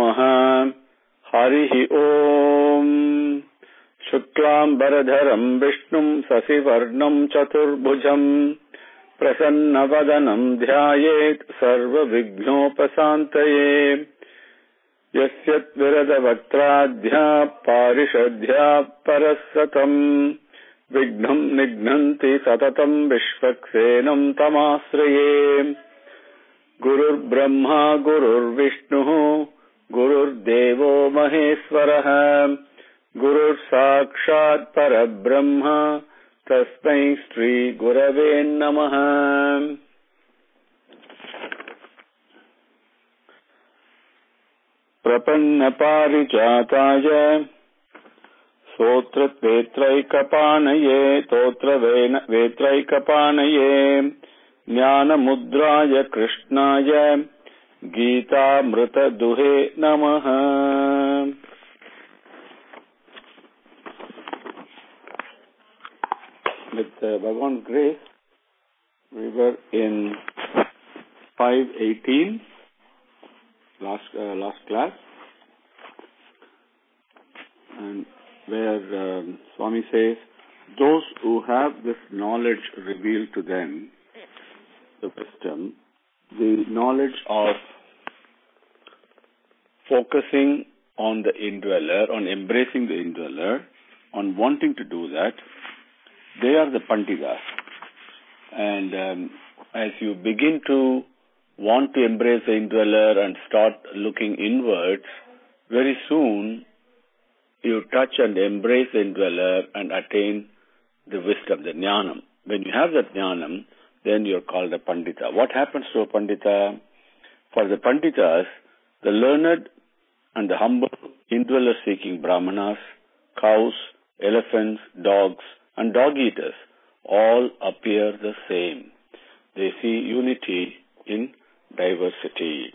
Namaha. Harihi Om. Shuklam Vishnum Sasivarnam Chaturbhujam Prasannavadanam Dhyayet Sarva Vignopasantaye Yasyat Viradavakradhya Parishadhya Parasatam Vignam Nignanti Satatam Vishvaksenam Tamasraye Gurur Brahma Gurur Vishnu Gurur Devo Maheswaraha Gurur Sakshat Parabrahma Tasmai Shri Gurave Namaha. Prapanna Parijataya Sotra Vetraikapanaye Totra Vetraikapanaye Jnana Mudraya Krishnaya Geeta Mrita Duhe Namaha. With Bhagavan's grace, we were in 5:18, last class, and where Swami says, those who have this knowledge revealed to them, the wisdom, the knowledge of focusing on the indweller, on embracing the indweller, on wanting to do that, they are the Panditas. And as you begin to want to embrace the indweller and start looking inwards, very soon you touch and embrace the indweller and attain the wisdom, the jnanam. When you have that jnanam, then you are called a Pandita. What happens to a Pandita? For the Panditas, the learned and the humble indweller-seeking brahmanas, cows, elephants, dogs, and dog-eaters all appear the same. They see unity in diversity.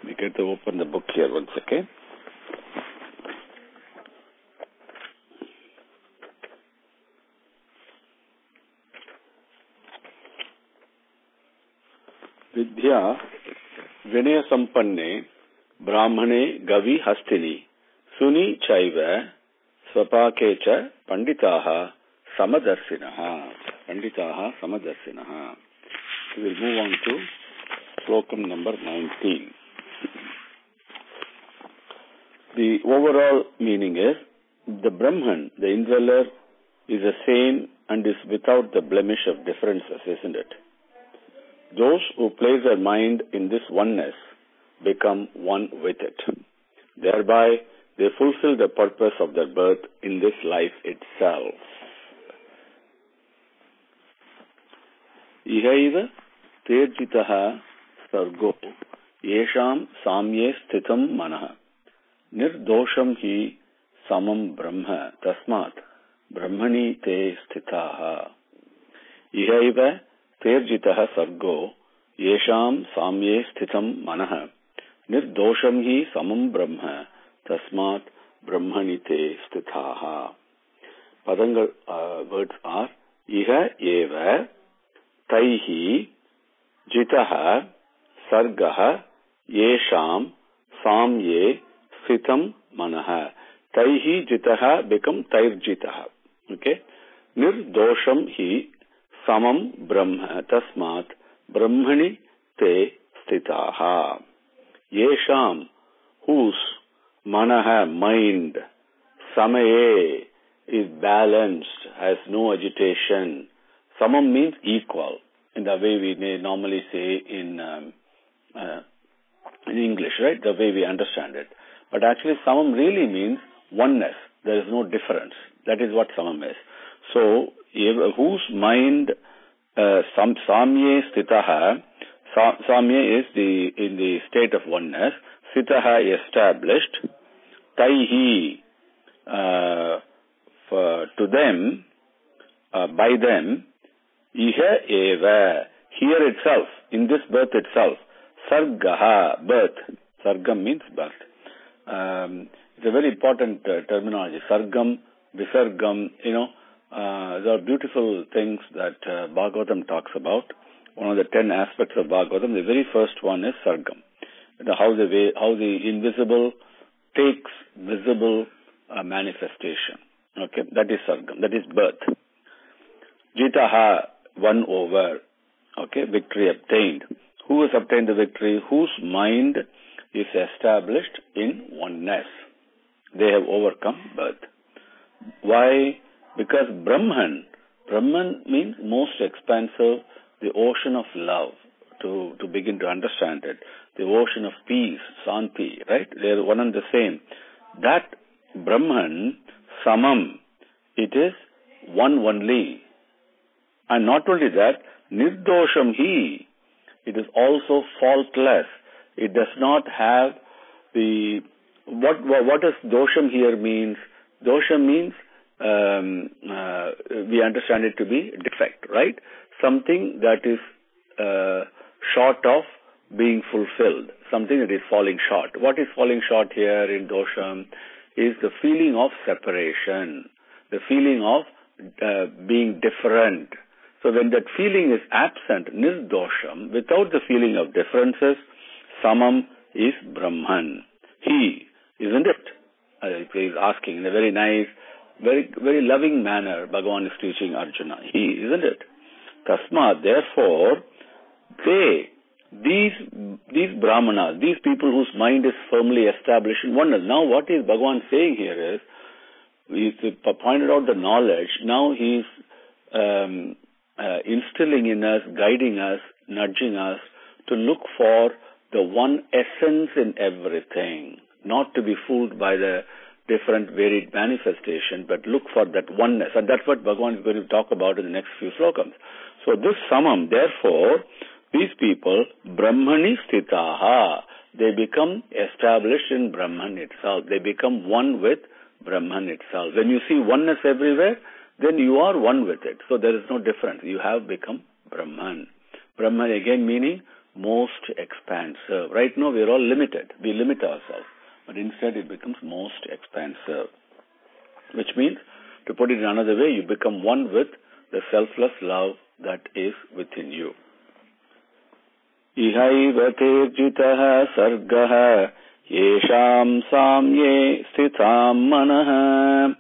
We get to open the book here once, okay? Vidya Vinaya Sampanne Brahmane Gavi Hastini Suni Chaiva Swapakecha Panditaha Samadarshinaha. Panditaha Samadarshinaha. We will move on to Slokam number 19. The overall meaning is, the Brahman, the indweller, is the same and is without the blemish of differences, isn't it? Those who place their mind in this oneness become one with it. Thereby, they fulfill the purpose of their birth in this life itself. Ihaiva terjitaha sargo yesham samye sthitam manaha nirdosham hi samam brahma tasmat brahmani te sthitaha. Ihaiva terjitaha sargo yesham samye sthitam manaha nirdosham hi samam brahma Tasmat Brahmani te sthitaha. Padangal words are Iha eva Taihi Jitaha Sargaha Yesham Samye Sthitam Manaha. Taihi Jitaha become Tairjitaha. Okay? Nirdosham hi Samam Brahma Tasmat Brahmani te sthitaha. Yesham, whose Manaha, mind, Samaye, is balanced, has no agitation. Samam means equal, in the way we may normally say in English, right? The way we understand it. But actually, Samam really means oneness. There is no difference. That is what Samam is. So, whose mind, Samye Sthitaha, Samye is in the state of oneness, Sthitaha established, Taihi, to them, by them, Iha eva, here itself, in this birth itself, Sargaha, birth. Sargam means birth. It's a very important terminology. Sargam, Visargam, there are beautiful things that Bhagavatam talks about. One of the 10 aspects of Bhagavatam, the very first one is Sargam. how the invisible takes visible manifestation. Okay, that is Sargam, that is birth. Jitaha, won over. Okay, victory obtained. Who has obtained the victory? Whose mind is established in oneness. They have overcome birth. Why? Because Brahman means most expansive, the ocean of love, to begin to understand it. The ocean of peace, Santi, right? They are one and the same. That Brahman, Samam, it is one only. And not only that, Nirdosham He, it is also faultless. It does not have the, what does dosham here means? Dosham means, we understand it to be defect, right? Something that is short of being fulfilled, something that is falling short. What is falling short here in dosham is the feeling of separation, the feeling of being different. So when that feeling is absent, nirdosham, without the feeling of differences, samam is Brahman. He, isn't it? He is asking in a very nice, very loving manner. Bhagavan is teaching Arjuna. He, isn't it? Tasmat, therefore, these brahmanas, these people whose mind is firmly established in oneness. Now what is Bhagavan saying here is, he pointed out the knowledge. Now he is instilling in us, guiding us, nudging us to look for the one essence in everything, not to be fooled by the different varied manifestation, but look for that oneness. And that's what Bhagavan is going to talk about in the next few slokams. So this samam, therefore, these people, Brahmani sthitaha, they become established in Brahman itself. They become one with Brahman itself. When you see oneness everywhere, then you are one with it. So there is no difference. You have become Brahman. Brahman again meaning most expansive. Right now we are all limited. We limit ourselves. But instead it becomes most expansive. Which means, to put it in another way, you become one with the selfless love that is within you. Ihaiva terjitaha sargaha yesham samye sthitam manaha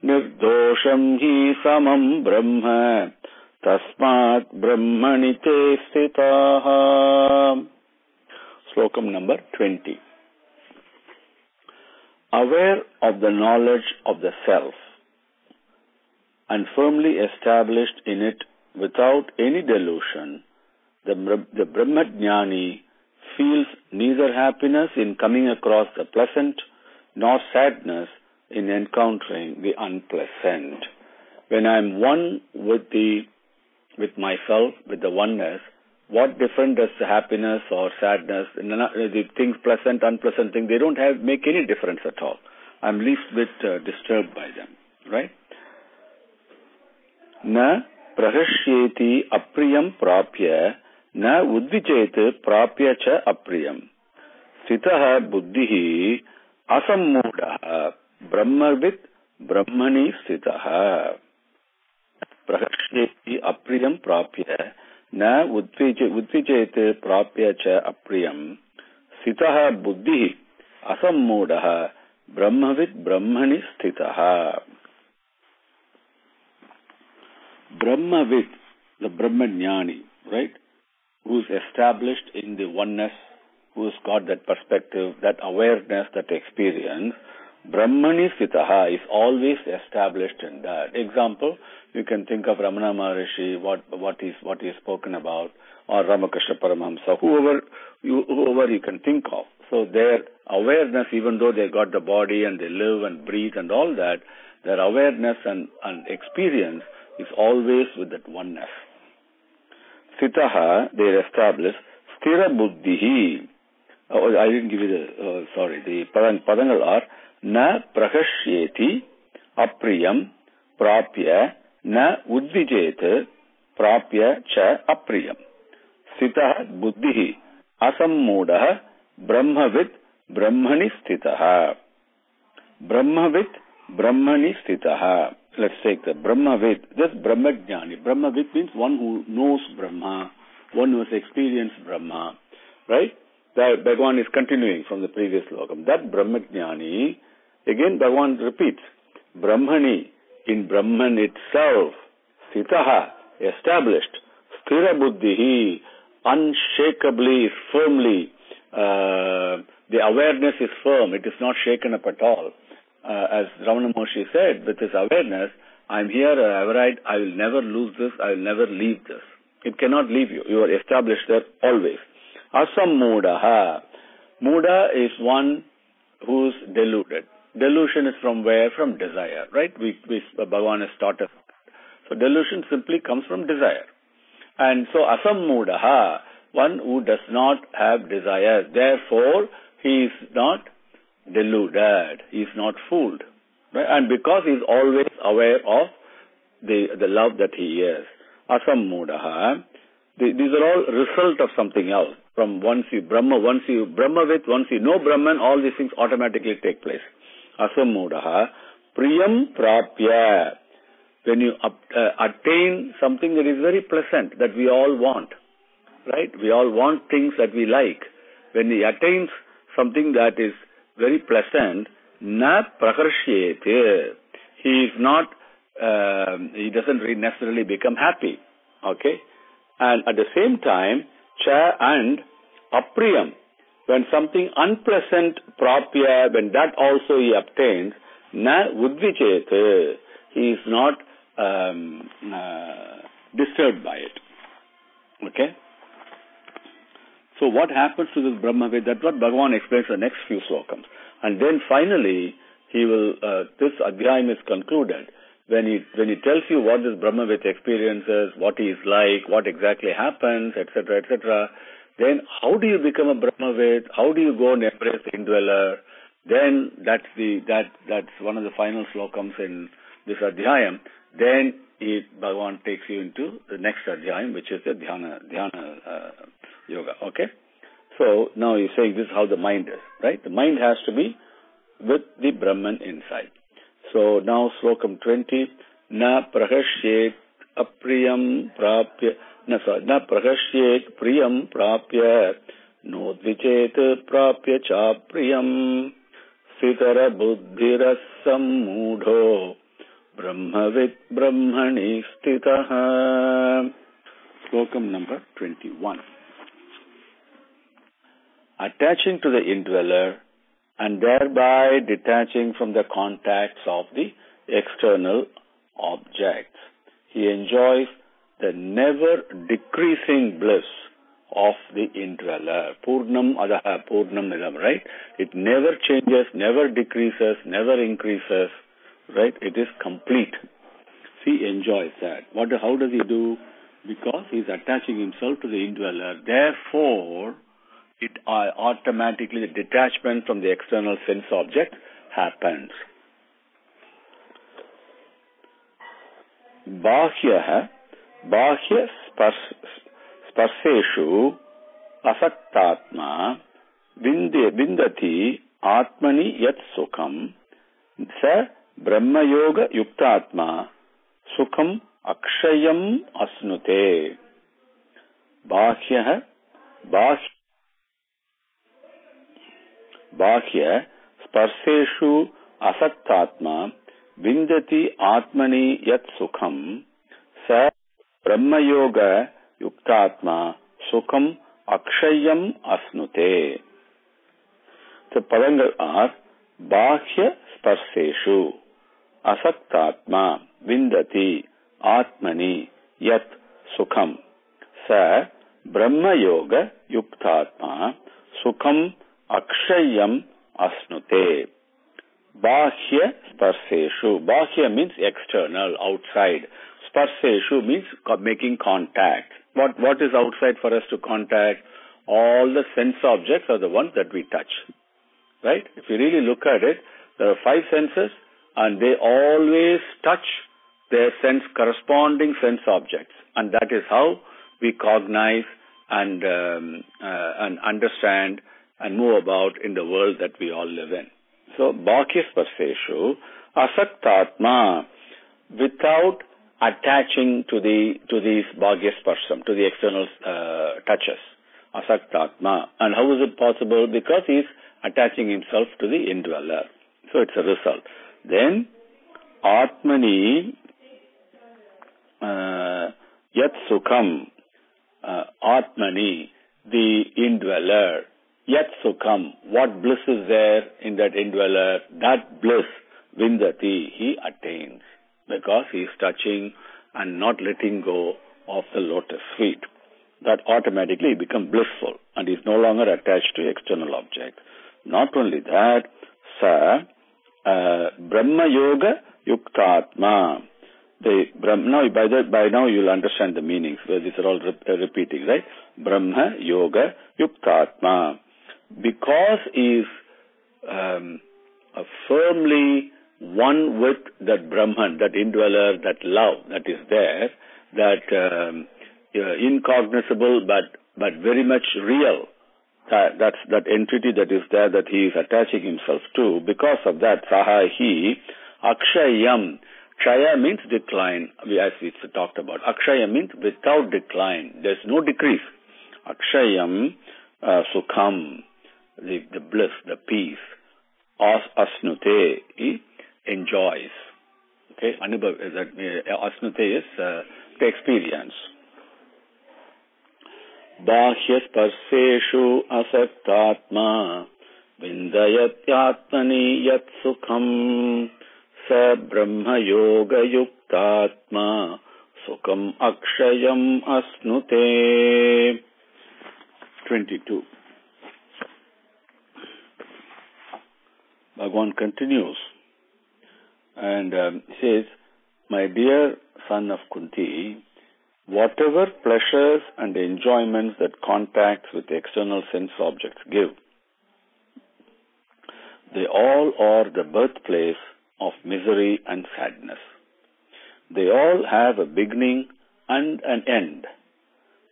nirdosham hi samam brahma tasmat brahmani te sthitaha. Slokam number 20. Aware of the knowledge of the self and firmly established in it without any delusion, the Brahmajnani feels neither happiness in coming across the pleasant nor sadness in encountering the unpleasant. When I am one with myself, with the oneness, what difference does the happiness or sadness, the things pleasant, unpleasant things, they don't make any difference at all. I'm least bit disturbed by them, right? Na prahashyeti apriyam prapya na udvichet prapya cha apriyam sthitaha buddhihi asammudaha brahmavit brahmani sthitaha prahashyeti apriyam prapya na udvichet prapya cha apriyam sthitaha buddhihi asammudaha brahmavit brahmani sthitaha. Brahmavit, the Brahmajnani, right, who is established in the oneness, who has got that perspective, that awareness, that experience, Brahmani sthitaha is always established in that. Example, you can think of Ramana Maharishi, what is spoken about, or Ramakrishna Paramahamsa, whoever you can think of. So their awareness, even though they got the body and they live and breathe and all that, their awareness and experience is always with that oneness. Sthitaha, they are established. Sthira buddhihi. Oh, I didn't give you the padangal are na prahashyeti apriyam prapya na udvijet prapya cha apriyam. Sthitaha buddhihi asammudaha brahmavit brahmani sthitaha. Brahmavit brahmani sthitaha. Let's take the Brahmavit, this Brahmajnani. Brahmavit means one who knows Brahma, one who has experienced Brahma, right? Bhagavan is continuing from the previous slokam. That Brahmajnani, again Bhagavan repeats, Brahmani, in Brahman itself, Sitaha, established, Sthira Buddhihi, unshakably, firmly, the awareness is firm, it is not shaken up at all. As Ramana Maharshi said, with his awareness, I am here, I will never lose this, I will never leave this. It cannot leave you. You are established there always. Asammudaha. Muda is one who's deluded. Delusion is from where? From desire, right? Bhagavan has taught us. So delusion simply comes from desire. And so asammudaha, one who does not have desires. Therefore, he is not deluded. He is not fooled. Right? And because he is always aware of the love that he is. Asammudaha. These are all result of something else. From once you know Brahman, all these things automatically take place. Asammudaha. Priyam prapya. When you attain something that is very pleasant, that we all want. Right? We all want things that we like. When he attains something that is very pleasant, na praharshyete. He is not, he doesn't really necessarily become happy. Okay? And at the same time, cha and apriyam. When something unpleasant prapya, when that also he obtains, na udvichete. He is not disturbed by it. Okay? So what happens to this Brahmavid? That's what Bhagavan explains in the next few slokams. And then finally, he will, this adhyayam is concluded. When he tells you what this Brahmavid experiences, what he is like, what exactly happens, etc., etc., then how do you become a Brahmavid? How do you go and embrace the indweller? Then that's one of the final slokams in this adhyayam. Then Bhagavan takes you into the next adhyayam, which is the dhyana yoga. Okay? So now he's saying this is how the mind is, right? The mind has to be with the Brahman inside. So now slokam 20, na prahashyet apriyam prapya, na prahashyet priyam prapya, no dvichet prapya cha priyam, sitara buddhirasam mudho, brahmavit brahmani stitaha. Slokam number 21. Attaching to the indweller and thereby detaching from the contacts of the external objects, he enjoys the never decreasing bliss of the indweller. Purnam adaha, purnam nidam, right? It never changes, never decreases, never increases, right? It is complete. He enjoys that. How does he do? Because he is attaching himself to the indweller. Therefore, it automatically, the detachment from the external sense object happens. Bahya sparseshu asaktatma vindati atmani yat sukham sa brahmayoga yuktatma sukham akshayam asnute. Bahya sparseshu asaktatma vindati atmani yat sukham sa brahmayoga yuktatma sukham akshayam asnute. The padangal are bahya sparseshu asaktatma vindati atmani yat sukham sa brahmayoga yuktatma sukham akshayam asnute. Bahya sparseshu. Bahya means external, outside. Sparseshu means making contact. What is outside for us to contact? All the sense objects are the ones that we touch. Right? If you really look at it, there are 5 senses and they always touch their corresponding sense objects. And that is how we cognize and understand and move about in the world that we all live in. So, Bhakya Sparseshu, Asaktatma, without attaching to these Bhagya Sparsam, to the external touches. asaktatma. And how is it possible? Because he is attaching himself to the indweller. So it's a result. Then, Atmani Yat Sukham, Atmani, the indweller, Yat Sukham, what bliss is there in that indweller? That bliss, Vindati, he attains, because he is touching and not letting go of the lotus feet. That automatically becomes blissful and is no longer attached to external objects. Not only that, Sa Brahma Yoga Yuktatma. By now you'll understand the meanings, where these are all repeating, right? Brahma Yoga Yuktatma. Because he is firmly one with that Brahman, that indweller, that love that is there, that incognizable but very much real. That's that entity that is there that he is attaching himself to. Because of that, Saha he Akshayam. Kshaya means decline, as we talked about. Akshaya means without decline. There's no decrease. Akshayam Sukham, the bliss, the peace. Asnute, he enjoys. Okay, Asnute is the experience. Bahyasparseshu asaktatma vindayatyatmani yat sukham sa brahma yoga yuktatma sukham akshayam asnute. 22. Bhagavan continues and says, my dear son of Kunti, whatever pleasures and enjoyments that contact with external sense objects give, they all are the birthplace of misery and sadness. They all have a beginning and an end.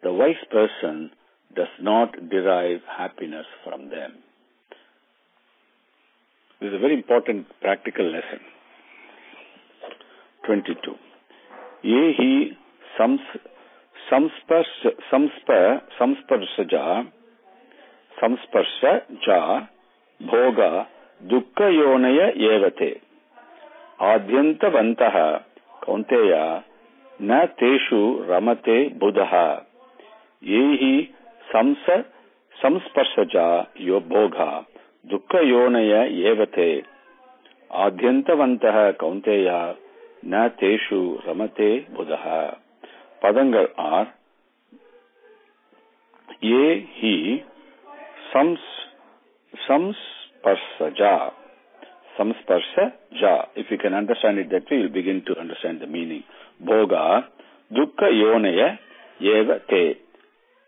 The wise person does not derive happiness from them. This is a very important practical lesson. 22. Yehi samsparsaja bhoga dukkha yonaya evate adyantavantaha kaunteya na teshu ramate buddha yehi samsparsaja yo bhoga dukkha yonaya evate adyantavantaha kaunteya na teshu ramate buddha. Padangal are ye he samsparsaja. Samsparsaja. If you can understand it that way, you'll begin to understand the meaning. Bhoga dukkha yonaya eva te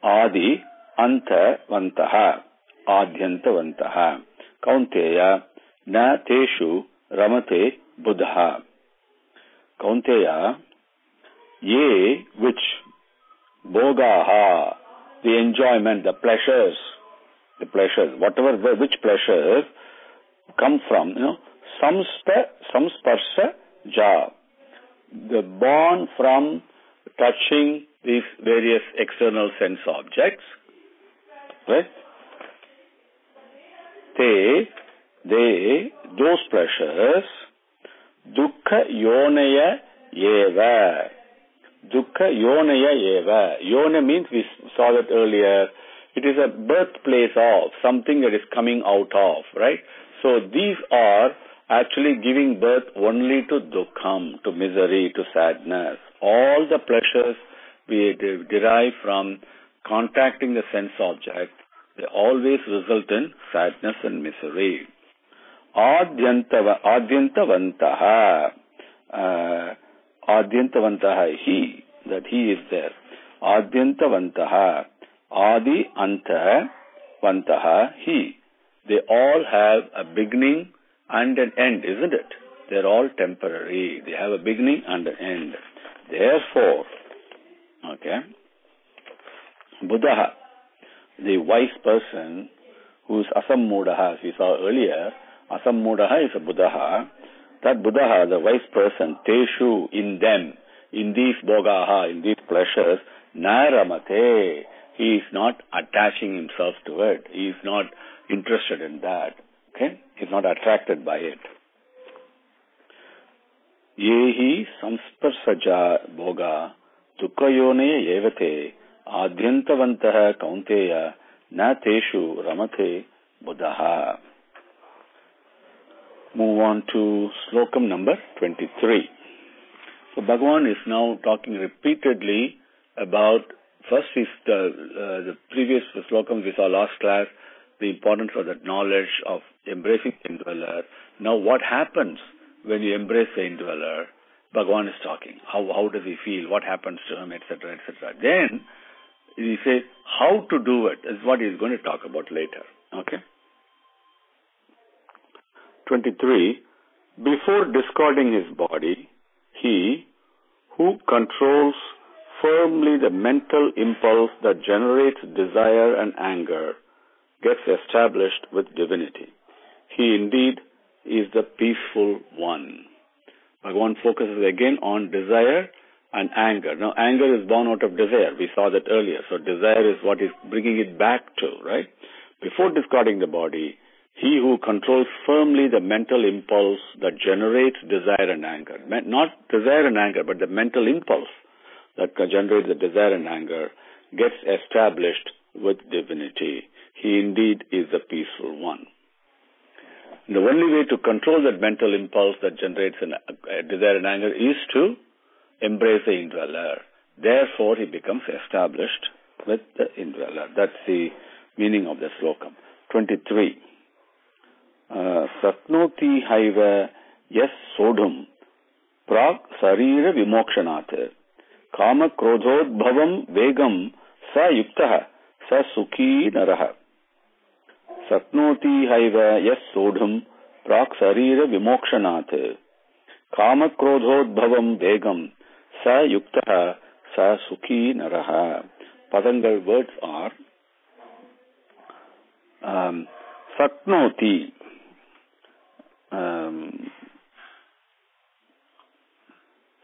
adi anta vantaha adhyanta vantaha kaunteya na teshu ramate buddha. Kaunteya, ye, which, bhogaha, the enjoyment, the pleasures, which pleasures come from, samsparsa ja, the born from touching these various external sense objects, right? Those pleasures, dukkha yonaya eva. Dukkha yonaya eva. Yona means, we saw that earlier, it is a birthplace of, something that is coming out of, right? So these are actually giving birth only to dukkham, to misery, to sadness. All the pleasures we derive from contacting the sense object, they always result in sadness and misery. Adyantavantaha. Adyantavantaha, he, that he is there. Adyantavantaha. Adi anta vantaha, he. They all have a beginning and an end, isn't it? They're all temporary. They have a beginning and an end. Therefore, Buddha, the wise person who is asammudaha, as we saw earlier, asammudaha is a Buddha. That Buddha, the wise person, teshu, in them, in these bhogaha, in these pleasures, naramate, He is not attaching himself to it. He is not interested in that. Okay? He is not attracted by it. Yehi samsparsaja bhoga dukkayone yevate adyantavantaha kaunteya na teshu ramate buddhaha. Move on to slokam number 23. So Bhagavan is now talking repeatedly about, first is the previous slokams we saw last class, the importance of that knowledge of embracing the indweller. Now what happens when you embrace the indweller? Bhagavan is talking. How does he feel? What happens to him, etc., etc. Then he says how to do it is what he is going to talk about later. Okay? 23. Before discarding his body, he who controls firmly the mental impulse that generates desire and anger gets established with divinity. He indeed is the peaceful one. Bhagavan focuses again on desire and anger. Now, anger is born out of desire. We saw that earlier. So, desire is what is bringing it back to, right? Before discarding the body, he who controls firmly the mental impulse that generates desire and anger, not desire and anger, but the mental impulse that generates the desire and anger, gets established with divinity. He indeed is the peaceful one. The only way to control that mental impulse that generates desire and anger is to embrace the indweller. Therefore, he becomes established with the indweller. That's the meaning of the slokam. 23. Satnoti haiva yes sodhum prag sarira vimokshanat kama krodhodbhavam vegam sa yuktaha sa sukhi naraha. Satnoti haiva yes sodhum prag sarira vimokshanat kama krodhodbhavam vegam sa yuktaha sa sukhi naraha. Padangal words are Satnoti.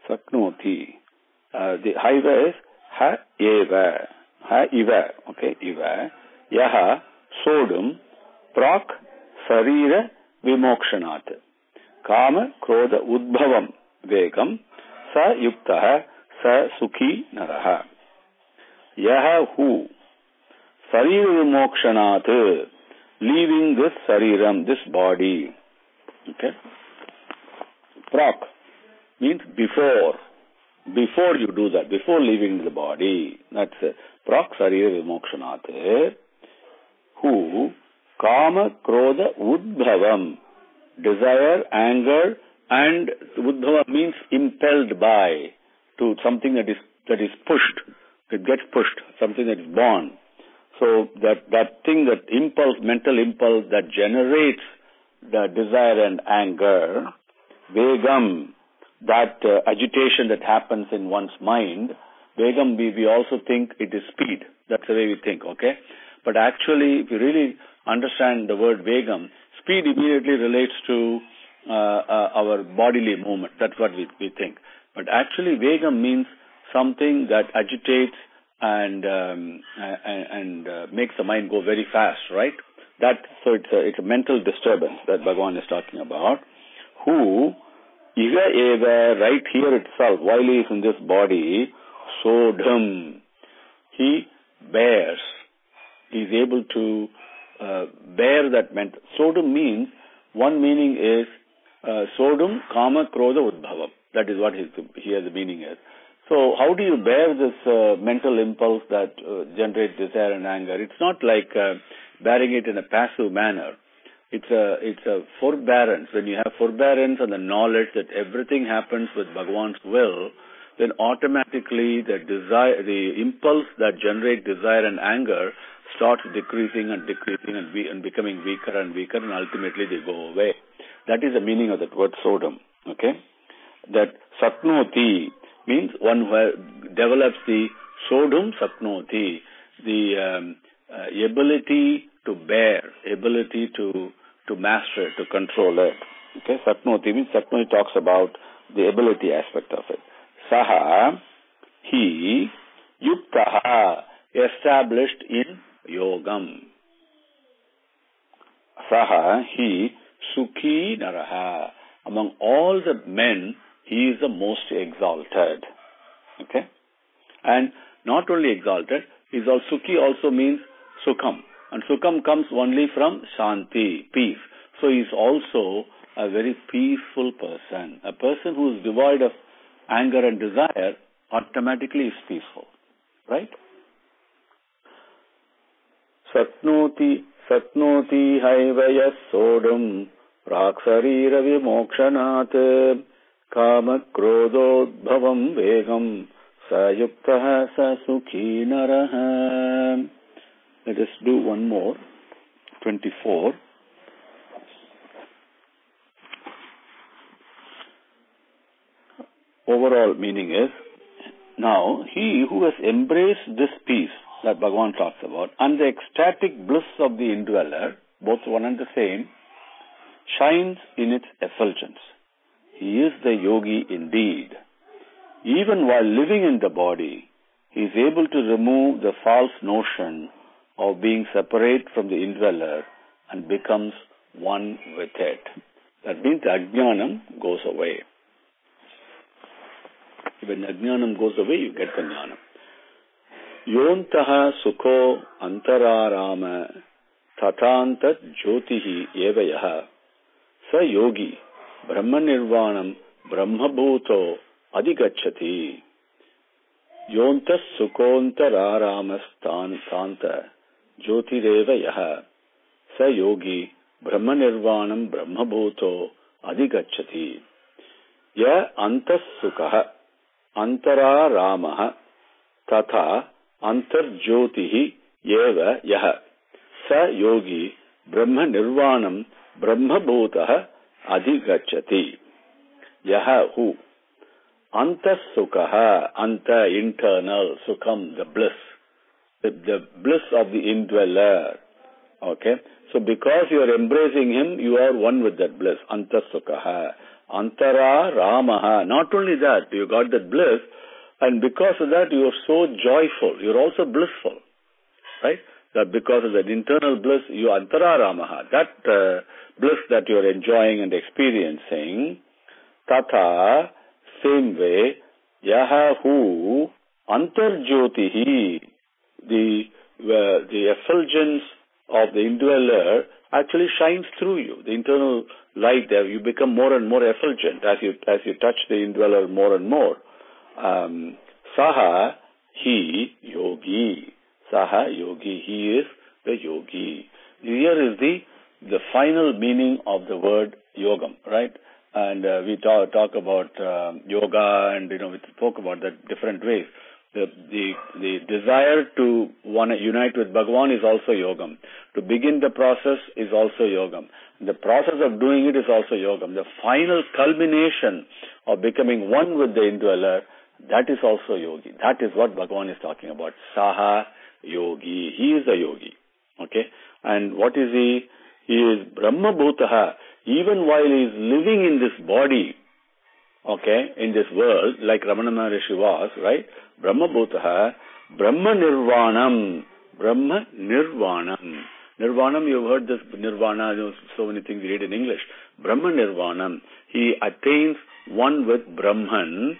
Saknoti. The haiva is ha eva. Ha iva. Okay, iva. Yaha sodum prak sarira vimokshanat. Kama krodha udbhavam vegam sa yuktaha sa sukhi naraha. Yaha who sarira vimokshanat, leaving this sariram, this body. Okay? Prak means before. Before you do that, before leaving the body. That's prak sarira vimokshanate. Who kama krodha udbhavam, desire, anger, and udbhava means impelled by, to something that is pushed. It gets pushed, something that is born. So that thing, that impulse, mental impulse that generates the desire and anger, vegam, that agitation that happens in one's mind, vegam, we also think it is speed. That's the way we think, okay? But actually, if you really understand the word vegam, speed immediately relates to our bodily movement. That's what we think. But actually, vegam means something that agitates and makes the mind go very fast, right? So it's a mental disturbance that Bhagavan is talking about. Who, iga eva, right here itself, while he is in this body, sodham, he bears. He is able to bear that mental. Sodham means, one meaning is sodham kama krodha udbhavam. That is what here the meaning is. So how do you bear this mental impulse that generates desire and anger? It's not like bearing it in a passive manner. It's a forbearance. When you have forbearance and the knowledge that everything happens with Bhagavan's will, then automatically the impulse that generates desire and anger starts decreasing and becoming weaker and weaker, and ultimately they go away. That is the meaning of that word sodham. Okay? That satnoti means one who develops the sodham saknoti, the ability to bear, ability to master it, to control it. Okay, saknoti means saknoti talks about the ability aspect of it. Saha, he, yuktaha, established in yogam. Saha, he, sukhi naraha. Among all the men, he is the most exalted. Okay? And not only exalted, he's also sukhi also means sukham. And sukham comes only from shanti, peace. So he's also a very peaceful person. A person who is devoid of anger and desire automatically is peaceful. Right? Satnoti haivayas sodam raksarira vimokshanat kama krododbhavam vegam sayuktaha sasukhi naraha. Let us do one more. 24. Overall meaning is, now he who has embraced this peace that Bhagavan talks about and the ecstatic bliss of the indweller, both one and the same, shines in its effulgence. He is the yogi indeed. Even while living in the body, he is able to remove the false notion of being separate from the indweller and becomes one with it. That means ajnanam goes away. When ajnanam goes away, you get the jnanam. Yontaha sukho antararama tathantat jyotihi evayaha sa yogi brahma nirvanam brahma bhuto adhigacchati. Yontas sukhontararama stanta jyotireva yaha sa yogi brahma nirvanam brahma bhuto adhigacchati. Ya antas sukha antararama tatha antarjyotihi eva yaha sa yogi brahma nirvanam brahma bhutah adhigacchati. Yaha who antas sukha, anta internal, sukham the bliss, the bliss of the indweller. Okay, so because you are embracing him, you are one with that bliss. Antas sukha antara ramaha. Not only that, you got that bliss. And because of that, you are so joyful. You are also blissful, right? That because of that internal bliss, you are antara ramaha. That bliss that you are enjoying and experiencing, tatha, same way, yaha hu, antarjyotihi, the effulgence of the indweller actually shines through you. The internal light there, you become more and more effulgent as you touch the indweller more and more. Saha, he, yogi. Saha, yogi. He is the yogi. Here is the final meaning of the word yogam, right? And we talk about yoga, and we spoke about that different ways. The desire to want to unite with Bhagavan is also yogam. To begin the process is also yogam. The process of doing it is also yogam. The final culmination of becoming one with the indweller, that is also yogi. That is what Bhagavan is talking about. Saha yogi. He is a yogi. Okay? And what is he? He is Brahma Bhutaha. Even while he is living in this body, okay, in this world, like Ramana Maharishi was, right? Brahma Bhutaha, Brahma Nirvanam. Brahma Nirvanam. Nirvanam, you've heard this Nirvana, so many things we read in English. Brahma Nirvanam. He attains one with Brahman.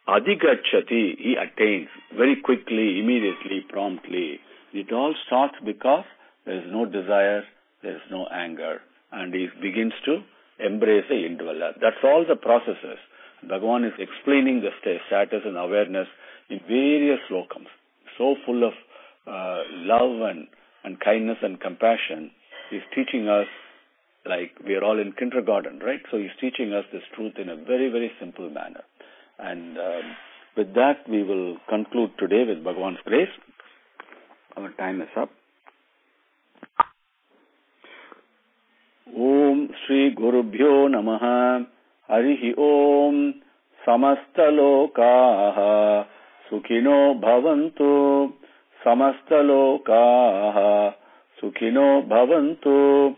Adhigacchati, he attains very quickly, immediately, promptly. It all starts because there is no desire, there is no anger, and he begins to embrace the indweller. That's all the processes. Bhagavan is explaining the status and awareness in various slokams, so full of love and kindness and compassion. He's teaching us like we are all in kindergarten, right? So he's teaching us this truth in a very, very simple manner. And with that, we will conclude today with Bhagavan's grace. Our time is up. Om Shri Gurubhyo Namaha Harihi Om Samastalokaha Sukhino Bhavantu Samastalokaha Sukhino Bhavantu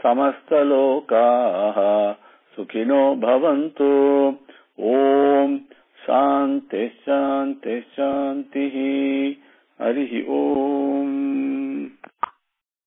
Samastalokaha Sukhino Bhavantu Om Shanti Shanti Shanti Harihi Om.